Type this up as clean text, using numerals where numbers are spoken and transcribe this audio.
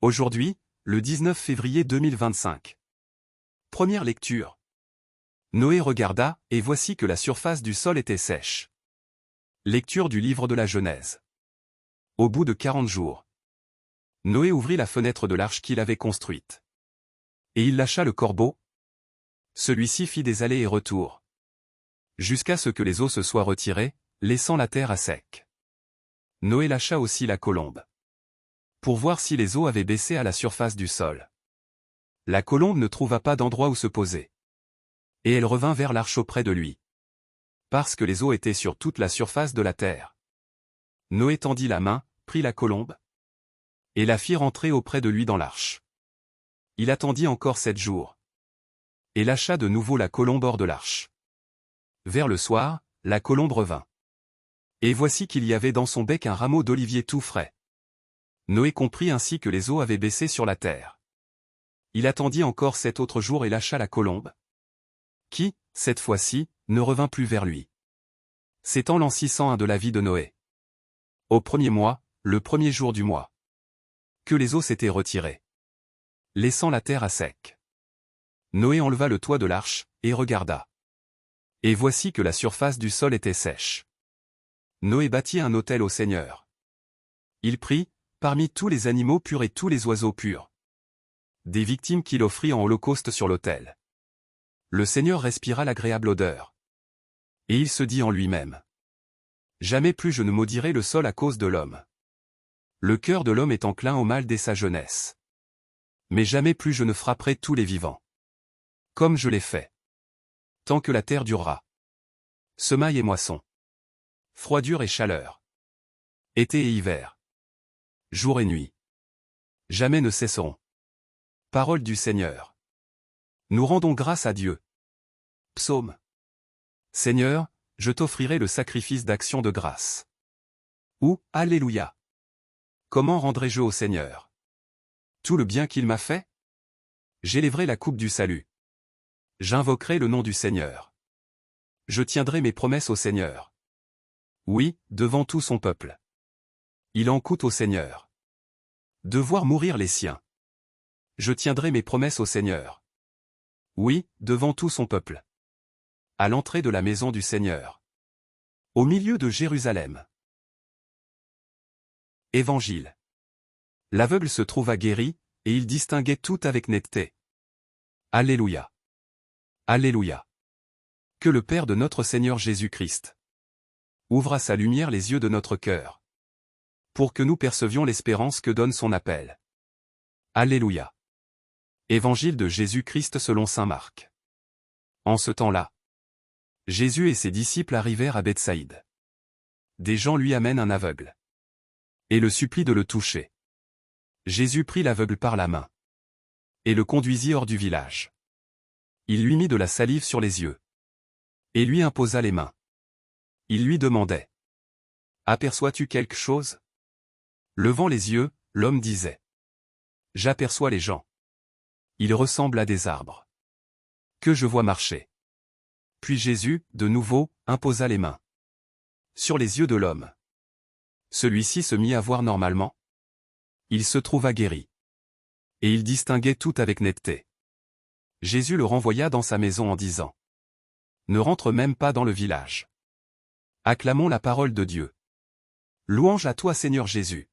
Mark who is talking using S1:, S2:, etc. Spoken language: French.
S1: Aujourd'hui, le 19 février 2025. Première lecture. Noé regarda, et voici que la surface du sol était sèche. Lecture du livre de la Genèse. Au bout de 40 jours, Noé ouvrit la fenêtre de l'arche qu'il avait construite. Et il lâcha le corbeau. Celui-ci fit des allers et retours, jusqu'à ce que les eaux se soient retirées, laissant la terre à sec. Noé lâcha aussi la colombe, pour voir si les eaux avaient baissé à la surface du sol. La colombe ne trouva pas d'endroit où se poser. Et elle revint vers l'arche auprès de lui, parce que les eaux étaient sur toute la surface de la terre. Noé tendit la main, prit la colombe, et la fit rentrer auprès de lui dans l'arche. Il attendit encore 7 jours, et lâcha de nouveau la colombe hors de l'arche. Vers le soir, la colombe revint. Et voici qu'il y avait dans son bec un rameau d'olivier tout frais. Noé comprit ainsi que les eaux avaient baissé sur la terre. Il attendit encore 7 autres jours et lâcha la colombe, qui, cette fois-ci, ne revint plus vers lui. C'était l'an 601 de la vie de Noé. Au premier mois, le premier jour du mois, que les eaux s'étaient retirées, laissant la terre à sec. Noé enleva le toit de l'arche, et regarda. Et voici que la surface du sol était sèche. Noé bâtit un autel au Seigneur. Il prit, parmi tous les animaux purs et tous les oiseaux purs, des victimes qu'il offrit en holocauste sur l'autel. Le Seigneur respira l'agréable odeur. Et il se dit en lui-même: jamais plus je ne maudirai le sol à cause de l'homme. Le cœur de l'homme est enclin au mal dès sa jeunesse. Mais jamais plus je ne frapperai tous les vivants, comme je l'ai fait, tant que la terre durera. Semaille et moisson, froidure et chaleur, été et hiver, jour et nuit, jamais ne cesseront. Parole du Seigneur. Nous rendons grâce à Dieu. Psaume. Seigneur, je t'offrirai le sacrifice d'action de grâce. Ou, Alléluia. Comment rendrai-je au Seigneur tout le bien qu'il m'a fait? J'élèverai la coupe du salut. J'invoquerai le nom du Seigneur. Je tiendrai mes promesses au Seigneur. Oui, devant tout son peuple. Il en coûte au Seigneur de voir mourir les siens. Je tiendrai mes promesses au Seigneur. Oui, devant tout son peuple. À l'entrée de la maison du Seigneur, au milieu de Jérusalem. Évangile. L'aveugle se trouva guéri, et il distinguait tout avec netteté. Alléluia. Alléluia. Que le Père de notre Seigneur Jésus-Christ ouvre à sa lumière les yeux de notre cœur, pour que nous percevions l'espérance que donne son appel. Alléluia. Évangile de Jésus-Christ selon saint Marc. En ce temps-là, Jésus et ses disciples arrivèrent à Bethsaïde. Des gens lui amènent un aveugle, et le supplient de le toucher. Jésus prit l'aveugle par la main, et le conduisit hors du village. Il lui mit de la salive sur les yeux, et lui imposa les mains. Il lui demandait: aperçois-tu quelque chose? Levant les yeux, l'homme disait: j'aperçois les gens. Ils ressemblent à des arbres que je vois marcher. Puis Jésus, de nouveau, imposa les mains sur les yeux de l'homme. Celui-ci se mit à voir normalement. Il se trouva guéri. Et il distinguait tout avec netteté. Jésus le renvoya dans sa maison en disant: ne rentre même pas dans le village. Acclamons la parole de Dieu. Louange à toi Seigneur Jésus.